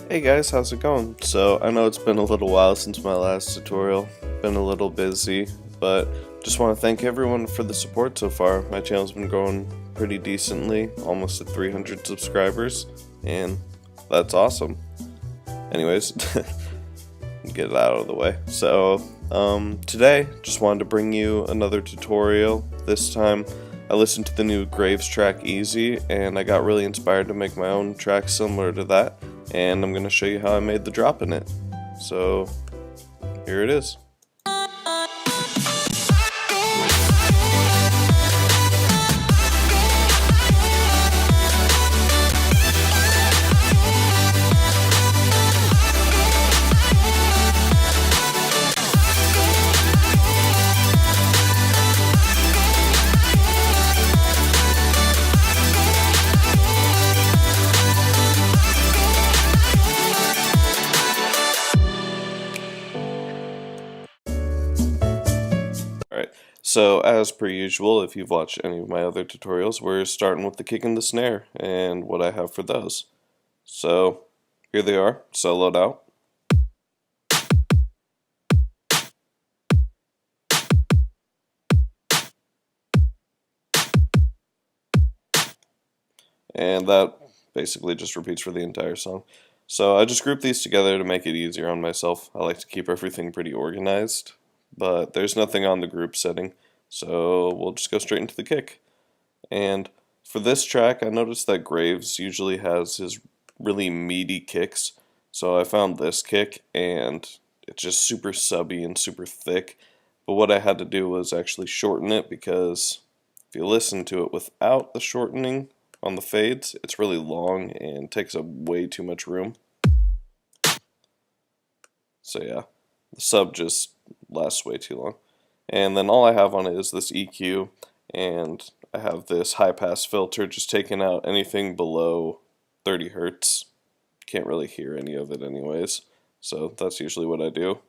Hey guys, how's it going? So, I know it's been a little while since my last tutorial, been a little busy, but just want to thank everyone for the support so far. My channel's been growing pretty decently, almost at 300 subscribers, and that's awesome. Anyways, get it out of the way. So, today, just wanted to bring you another tutorial. This time, I listened to the new Graves track Easy, and I got really inspired to make my own track similar to that, and I'm going to show you how I made the drop in it. So, here it is. Alright, so as per usual, if you've watched any of my other tutorials, we're starting with the kick and the snare, and what I have for those. So, here they are, soloed out. And that basically just repeats for the entire song. So I just grouped these together to make it easier on myself. I like to keep everything pretty organized, but there's nothing on the group setting, so we'll just go straight into the kick. And for this track, I noticed that Graves usually has his really meaty kicks, so I found this kick, and it's just super subby and super thick. But what I had to do was actually shorten it, because if you listen to it without the shortening on the fades, it's really long and takes up way too much room. So yeah, the sub just lasts way too long. And then all I have on it is this EQ, and I have this high pass filter just taking out anything below 30 hertz. Can't really hear any of it anyways, so that's usually what I do.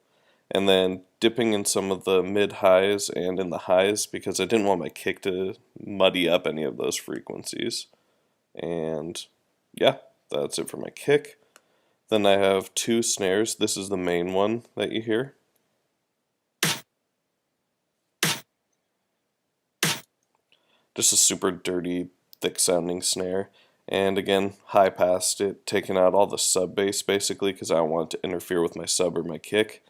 And then dipping in some of the mid highs and in the highs, because I didn't want my kick to muddy up any of those frequencies. And yeah, that's it for my kick. Then I have two snares. This is the main one that you hear. Just a super dirty, thick sounding snare. And again, high passed it, taking out all the sub bass basically, because I don't want it to interfere with my sub or my kick.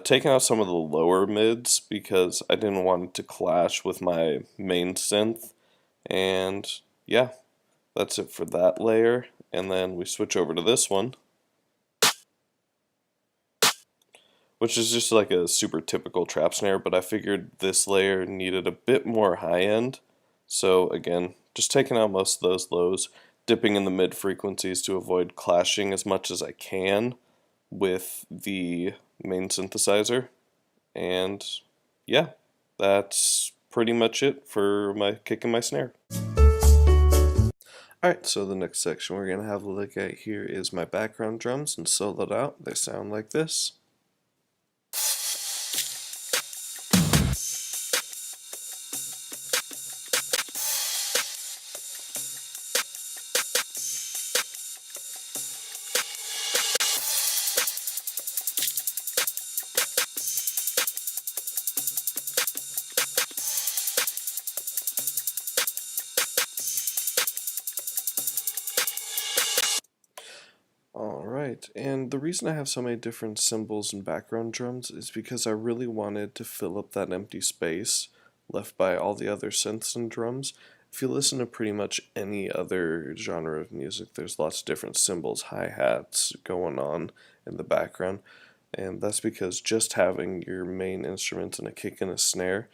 Taking out some of the lower mids because I didn't want it to clash with my main synth. And yeah, that's it for that layer. And then we switch over to this one, which is just like a super typical trap snare, but I figured this layer needed a bit more high end. So again, just taking out most of those lows, dipping in the mid frequencies to avoid clashing as much as I can with the main synthesizer. And yeah, that's pretty much it for my kick and my snare. Alright, so the next section we're going to have a look at here is my background drums, and soloed out, they sound like this. Alright, and the reason I have so many different cymbals and background drums is because I really wanted to fill up that empty space left by all the other synths and drums. If you listen to pretty much any other genre of music, there's lots of different cymbals, hi-hats going on in the background, and that's because just having your main instruments and a kick and a snare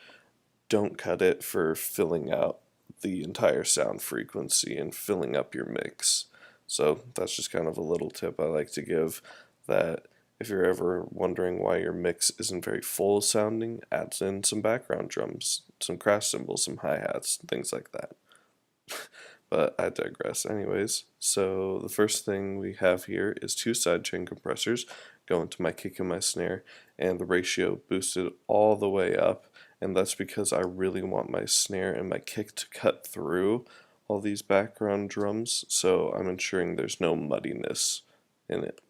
don't cut it for filling out the entire sound frequency and filling up your mix. So that's just kind of a little tip I like to give, that if you're ever wondering why your mix isn't very full sounding, add in some background drums, some crash cymbals, some hi-hats, things like that. But I digress anyways. So the first thing we have here is two sidechain compressors going to my kick and my snare, and the ratio boosted all the way up, and that's because I really want my snare and my kick to cut through all these background drums, so I'm ensuring there's no muddiness in it.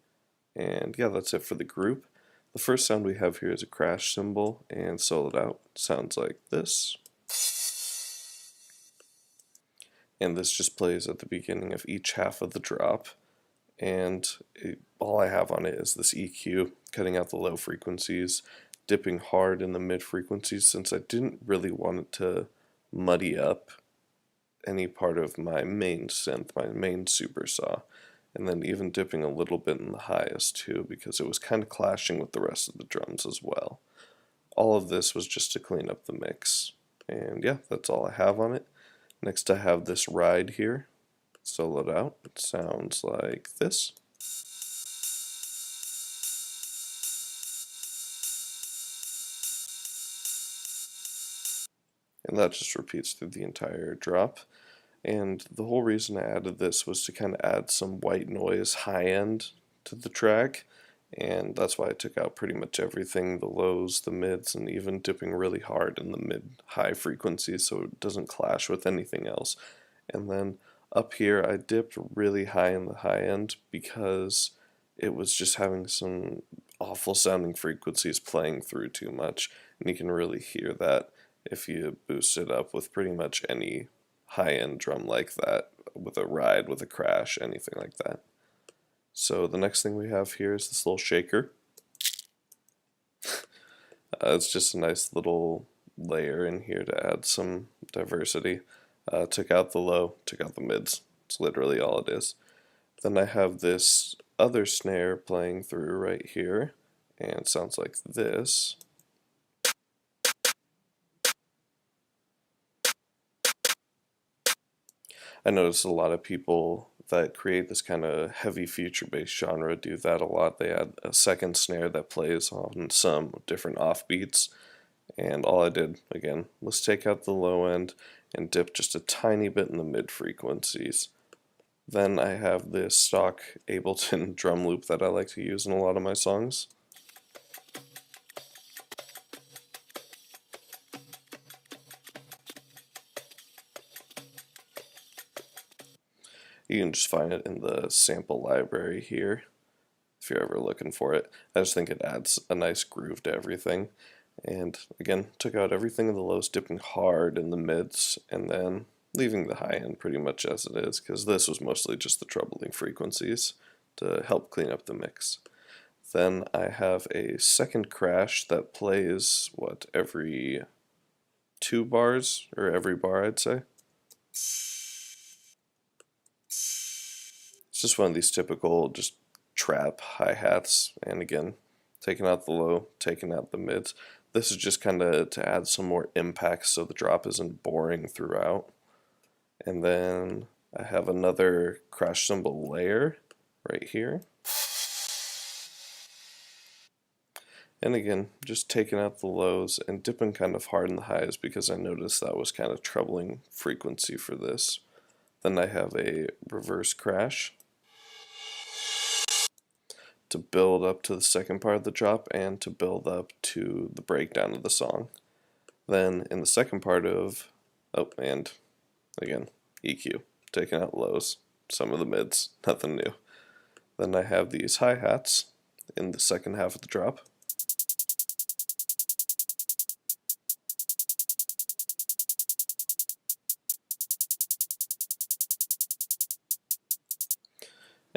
And yeah, that's it for the group. The first sound we have here is a crash cymbal, and soloed out sounds like this. And this just plays at the beginning of each half of the drop. And all I have on it is this EQ, cutting out the low frequencies, dipping hard in the mid frequencies since I didn't really want it to muddy up any part of my main synth, my main super saw, and then even dipping a little bit in the highs too because it was kind of clashing with the rest of the drums as well. All of this was just to clean up the mix, and yeah, that's all I have on it. Next I have this ride here, soloed out. It sounds like this. And that just repeats through the entire drop. And the whole reason I added this was to kind of add some white noise high end to the track, and that's why I took out pretty much everything, the lows, the mids, and even dipping really hard in the mid-high frequencies so it doesn't clash with anything else. And then up here I dipped really high in the high end because it was just having some awful sounding frequencies playing through too much, and you can really hear that if you boost it up with pretty much any high-end drum like that, with a ride, with a crash, anything like that. So the next thing we have here is this little shaker. It's just a nice little layer in here to add some diversity. Took out the low, took out the mids. It's literally all it is. Then I have this other snare playing through right here, and it sounds like this. I notice a lot of people that create this kind of heavy future bass genre do that a lot. They add a second snare that plays on some different offbeats, and all I did, again, was take out the low end and dip just a tiny bit in the mid frequencies. Then I have this stock Ableton drum loop that I like to use in a lot of my songs. You can just find it in the sample library here if you're ever looking for it. I just think it adds a nice groove to everything. And again, took out everything in the lows, dipping hard in the mids, and then leaving the high end pretty much as it is, because this was mostly just the troubling frequencies to help clean up the mix. Then I have a second crash that plays, every 2 bars, or every bar I'd say. It's just one of these typical just trap hi-hats, and again, taking out the low, taking out the mids. This is just kind of to add some more impact so the drop isn't boring throughout. And then I have another crash cymbal layer right here. And again, just taking out the lows and dipping kind of hard in the highs because I noticed that was kind of troubling frequency for this. Then I have a reverse crash to build up to the second part of the drop and to build up to the breakdown of the song. Then in the second part of, and again, EQ, taking out lows, some of the mids, nothing new. Then I have these hi-hats in the second half of the drop.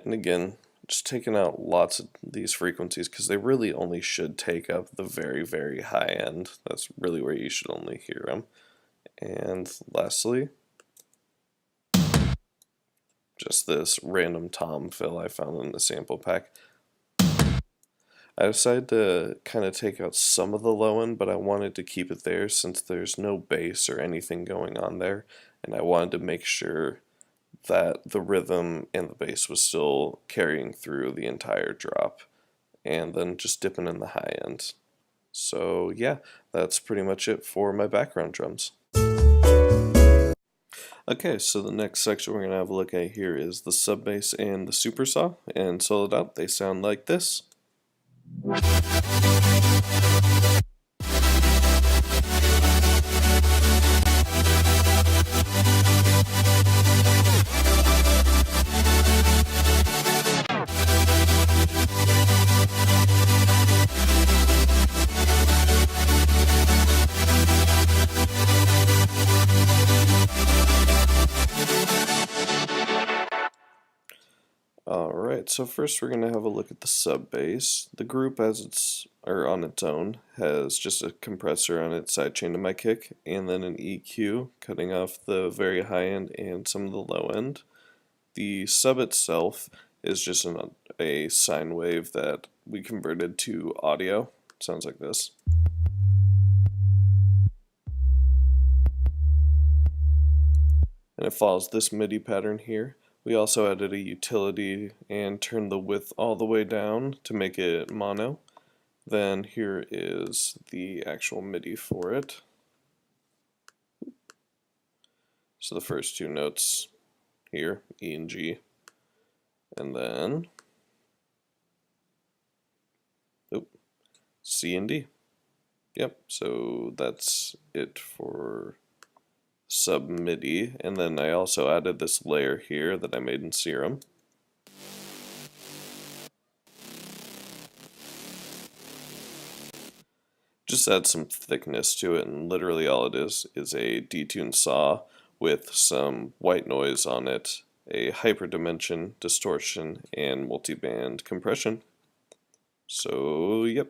And again, just taking out lots of these frequencies because they really only should take up the very, very high end. That's really where you should only hear them. And lastly, just this random tom fill I found in the sample pack. I decided to kind of take out some of the low end, but I wanted to keep it there since there's no bass or anything going on there, and I wanted to make sure that the rhythm and the bass was still carrying through the entire drop, and then just dipping in the high end. So yeah, that's pretty much it for my background drums. Okay, so the next section we're going to have a look at here is the sub bass and the super saw, and soloed out they sound like this. Alright, so first we're going to have a look at the sub bass. The group on its own has just a compressor on its sidechain to my kick, and then an EQ cutting off the very high end and some of the low end. The sub itself is just a sine wave that we converted to audio. Sounds like this. And it follows this MIDI pattern here. We also added a utility and turned the width all the way down to make it mono. Then here is the actual MIDI for it. So the first two notes here, E and G, and then C and D. Yep, so that's it for sub MIDI, and then I also added this layer here that I made in Serum. Just add some thickness to it, and literally all it is a detuned saw with some white noise on it, a hyperdimension, distortion, and multiband compression. So, yep.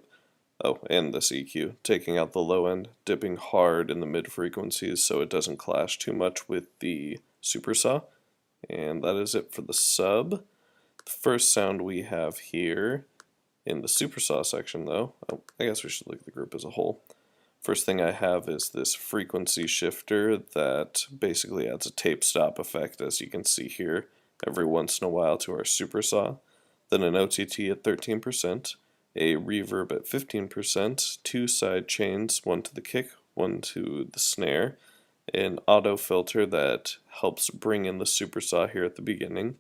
Oh, and this EQ, taking out the low end, dipping hard in the mid frequencies so it doesn't clash too much with the super saw. And that is it for the sub. The first sound we have here in the super saw section, though, I guess we should look at the group as a whole. First thing I have is this frequency shifter that basically adds a tape stop effect, as you can see here, every once in a while to our super saw. Then an OTT at 13%, a reverb at 15%, two side chains, one to the kick, one to the snare, an auto filter that helps bring in the super saw here at the beginning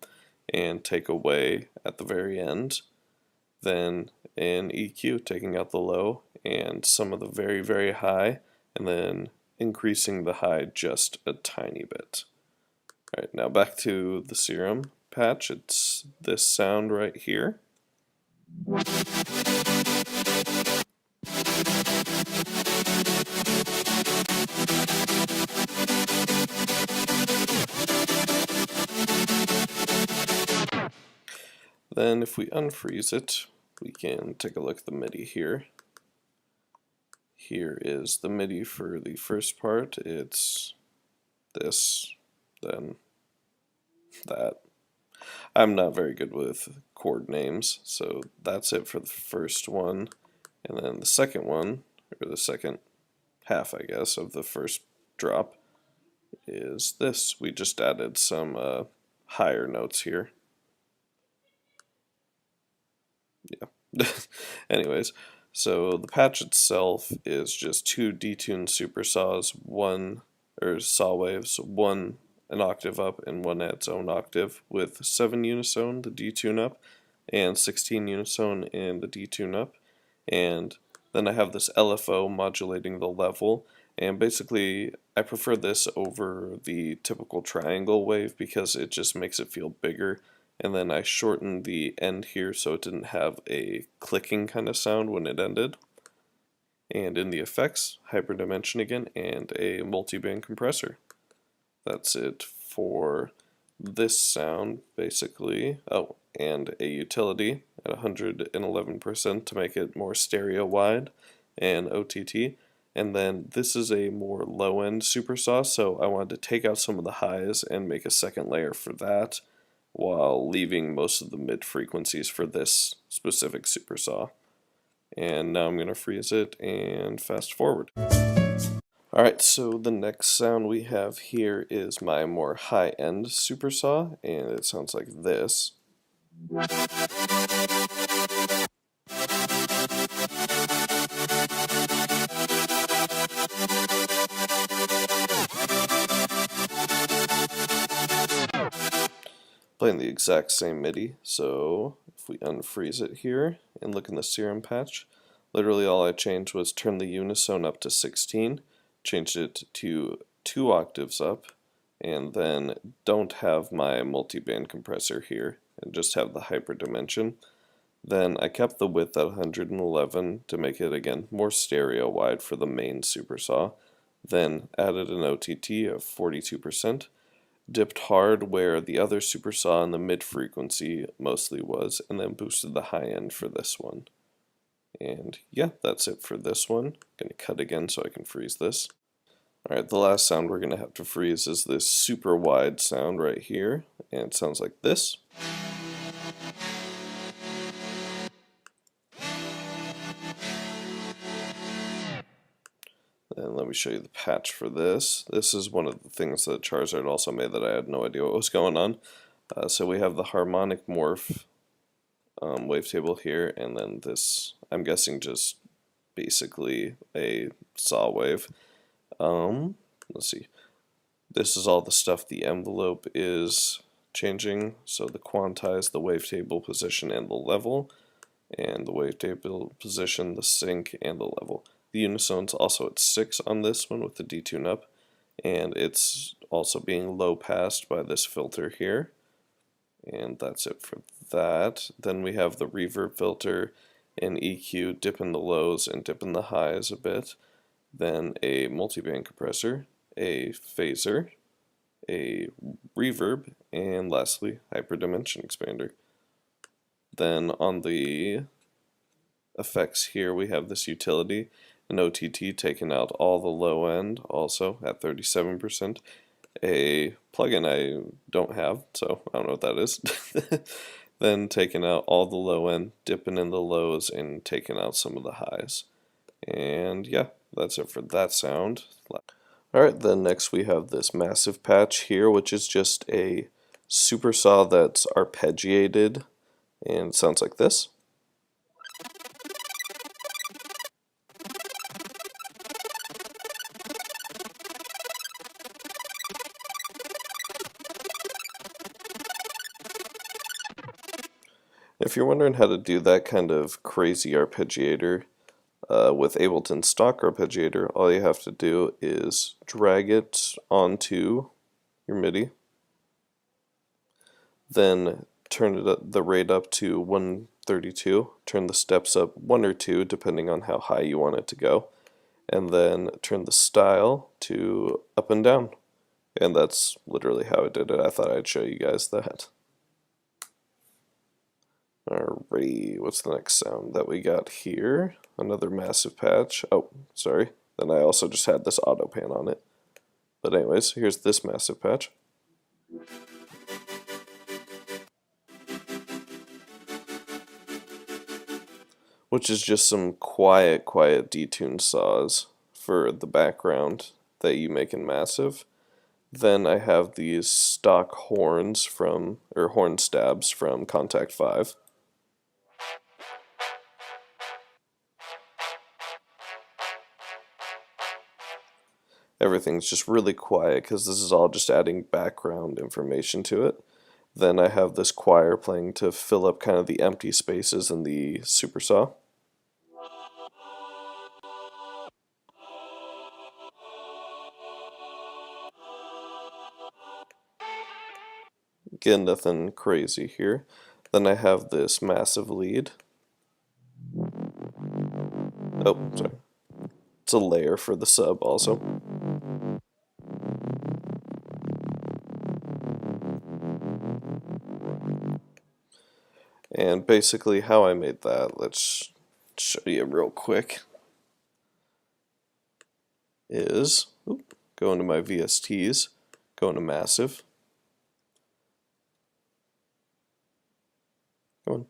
and take away at the very end. Then an EQ taking out the low and some of the very, very high, and then increasing the high just a tiny bit. Alright, now back to the Serum patch. It's this sound right here. Then if we unfreeze it, we can take a look at the MIDI here. Here is the MIDI for the first part. It's this, then that. I'm not very good with chord names, so that's it for the first one. And then the second one, or the second half, I guess, of the first drop is this. We just added some higher notes here. Yeah. Anyways, so the patch itself is just two detuned super saws, saw waves, one an octave up and one at its own octave, with 7 unison, the detune up, and 16 unison in the detune up. And then I have this LFO modulating the level, and basically I prefer this over the typical triangle wave because it just makes it feel bigger. And then I shortened the end here so it didn't have a clicking kind of sound when it ended. And in the effects, hyperdimension again, and a multiband compressor. That's it for this sound, basically. Oh, and a utility at 111% to make it more stereo wide, and OTT. And then this is a more low-end super saw, so I wanted to take out some of the highs and make a second layer for that, while leaving most of the mid frequencies for this specific super saw. And now I'm going to freeze it and fast forward. Alright, so the next sound we have here is my more high-end super saw, and it sounds like this. Playing the exact same MIDI, so if we unfreeze it here and look in the Serum patch, literally all I changed was turn the unison up to 16, changed it to 2 octaves up, and then don't have my multiband compressor here, and just have the hyperdimension. Then I kept the width at 111 to make it again more stereo wide for the main super saw, then added an OTT of 42%, dipped hard where the other super saw in the mid frequency mostly was, and then boosted the high end for this one. And yeah, that's it for this one. I'm going to cut again so I can freeze this. Alright, the last sound we're going to have to freeze is this super wide sound right here, and it sounds like this. And let me show you the patch for this. This is one of the things that Charizard also made that I had no idea what was going on. So we have the harmonic morph wavetable here, and then this, I'm guessing, just basically a saw wave. Let's see. This is all the stuff the envelope is changing. So the quantize, the wavetable position, and the level. And the wavetable position, the sync, and the level. The unisone's also at 6 on this one with the detune up. And it's also being low passed by this filter here. And that's it for that. Then we have the reverb filter and EQ, dipping the lows and dipping the highs a bit. Then a multiband compressor, a phaser, a reverb, and lastly, hyperdimension expander. Then on the effects here, we have this utility, an OTT taking out all the low end, also at 37%. A plugin I don't have, so I don't know what that is. Then taking out all the low end, dipping in the lows, and taking out some of the highs. And yeah, that's it for that sound. Alright, then next we have this massive patch here, which is just a super saw that's arpeggiated, and it sounds like this. If you're wondering how to do that kind of crazy arpeggiator with Ableton stock arpeggiator, all you have to do is drag it onto your MIDI, then turn the rate up to 132, turn the steps up 1 or 2 depending on how high you want it to go, and then turn the style to up and down. And that's literally how I did it. I thought I'd show you guys that. Alright, what's the next sound that we got here? Another massive patch. Oh, sorry. Then I also just had this auto pan on it. But anyways, here's this massive patch. Which is just some quiet detuned saws for the background that you make in massive. Then I have these stock horns from, or horn stabs from Contact 5. Everything's just really quiet because this is all just adding background information to it. Then I have this choir playing to fill up kind of the empty spaces in the super saw. Again, nothing crazy here. Then I have this massive lead. Oh, sorry. It's a layer for the sub also. And basically how I made that, let's show you real quick, is go into my VSTs, go into massive, go on.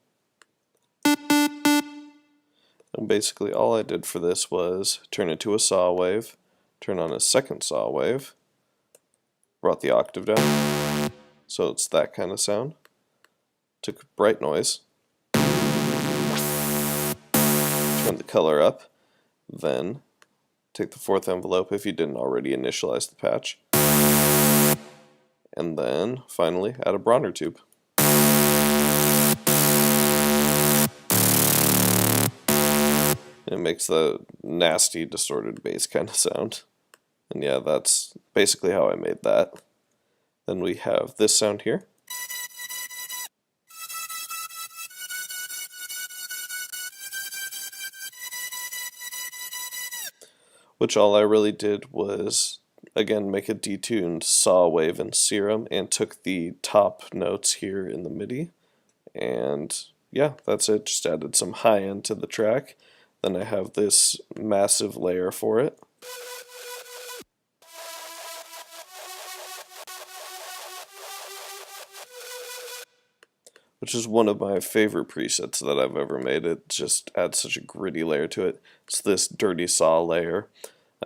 And basically all I did for this was turn it to a saw wave, turn on a second saw wave, brought the octave down, so it's that kind of sound. Took bright noise, turn the color up, then take the fourth envelope if you didn't already initialize the patch, and then finally add a Bronner tube. It makes the nasty distorted bass kind of sound. And yeah, that's basically how I made that. Then we have this sound here. Which all I really did was again, make a detuned saw wave in Serum, and took the top notes here in the MIDI. And yeah, that's it. Just added some high end to the track. Then I have this massive layer for it. Which is one of my favorite presets that I've ever made. It just adds such a gritty layer to it. It's this dirty saw layer,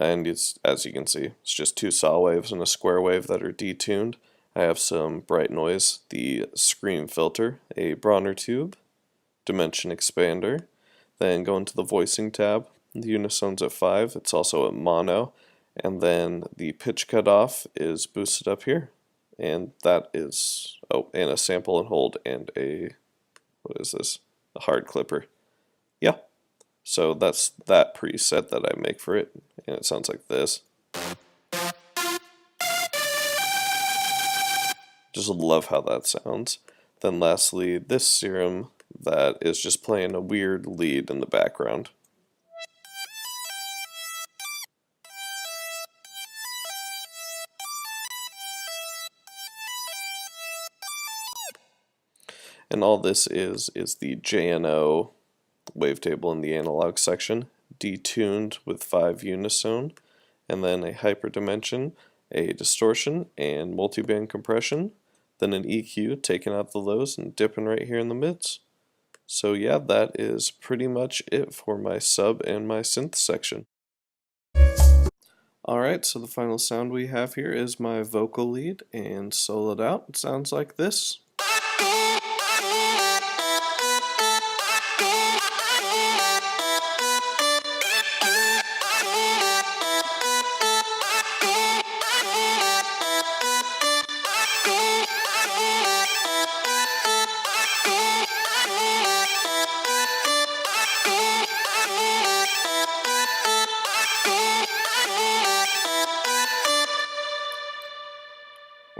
and it's, as you can see, it's just two saw waves and a square wave that are detuned. I have some bright noise, the scream filter, a Bronner tube, dimension expander, then go into the voicing tab. The unisone's at 5, it's also at mono, and then the pitch cutoff is boosted up here. And that is, oh, and a sample and hold and a, what is this? A hard clipper. Yeah. So that's that preset that I make for it, and it sounds like this. Just love how that sounds. Then lastly, this Serum that is just playing a weird lead in the background. And all this is the JNO wavetable in the analog section, detuned with 5 unisone, and then a hyperdimension, a distortion, and multiband compression, then an EQ taking out the lows and dipping right here in the mids. So yeah, that is pretty much it for my sub and my synth section. Alright, so the final sound we have here is my vocal lead, and soloed out, it sounds like this.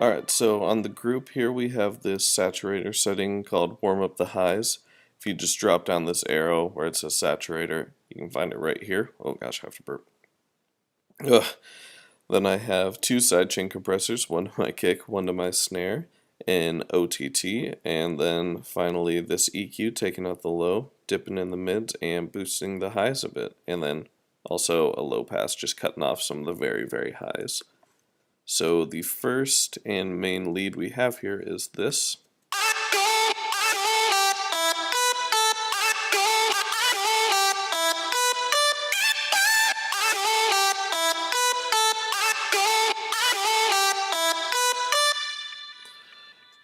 Alright, so on the group here we have this saturator setting called Warm Up the Highs. If you just drop down this arrow where it says saturator, you can find it right here. Oh gosh, I have to burp. Ugh. Then I have 2 sidechain compressors, one to my kick, one to my snare, an OTT, and then finally this EQ taking out the low, dipping in the mids, and boosting the highs a bit. And then also a low pass, just cutting off some of the very, very highs. So the first and main lead we have here is this.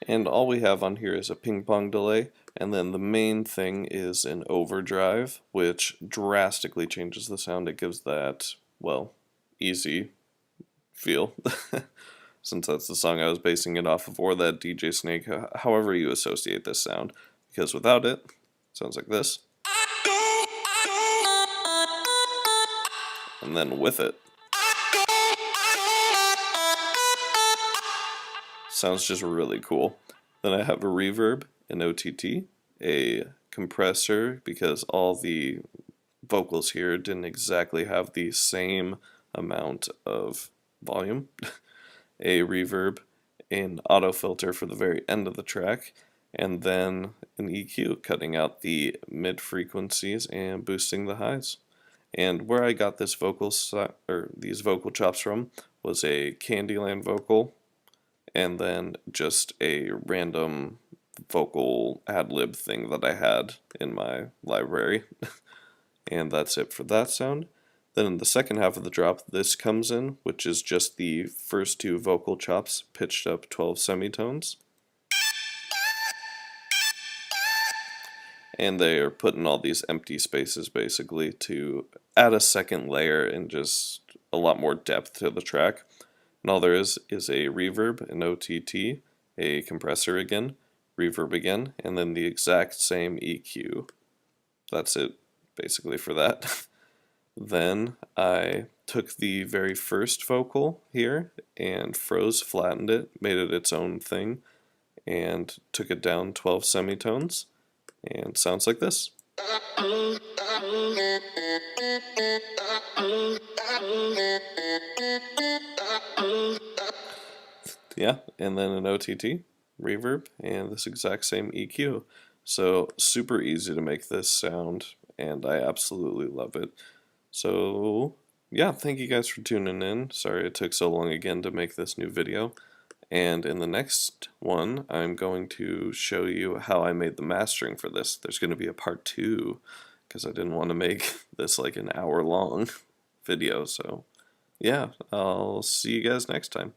And all we have on here is a ping pong delay, and then the main thing is an overdrive, which drastically changes the sound. It gives that, well, easy feel, since that's the song I was basing it off of, or that DJ Snake, however you associate this sound, because without it, it sounds like this. And then with it, sounds just really cool. Then I have a reverb, an OTT, a compressor, because all the vocals here didn't exactly have the same amount of volume, a reverb, an auto filter for the very end of the track, and then an EQ cutting out the mid frequencies and boosting the highs. And where I got this these vocal chops from was a Candyland vocal, and then just a random vocal ad-lib thing that I had in my library. And that's it for that sound. Then in the second half of the drop, this comes in, which is just the first 2 vocal chops pitched up 12 semitones. And they are putting all these empty spaces basically to add a second layer and just a lot more depth to the track. And all there is a reverb, an OTT, a compressor again, reverb again, and then the exact same EQ. That's it basically for that. Then I took the very first vocal here and flattened it, made it its own thing, and took it down 12 semitones, and sounds like this. Yeah, and then an OTT, reverb, and this exact same EQ. So super easy to make this sound, and I absolutely love it. So yeah, thank you guys for tuning in. Sorry it took so long again to make this new video. And in the next one, I'm going to show you how I made the mastering for this. There's going to be a part 2 because I didn't want to make this like an hour long video. So yeah, I'll see you guys next time.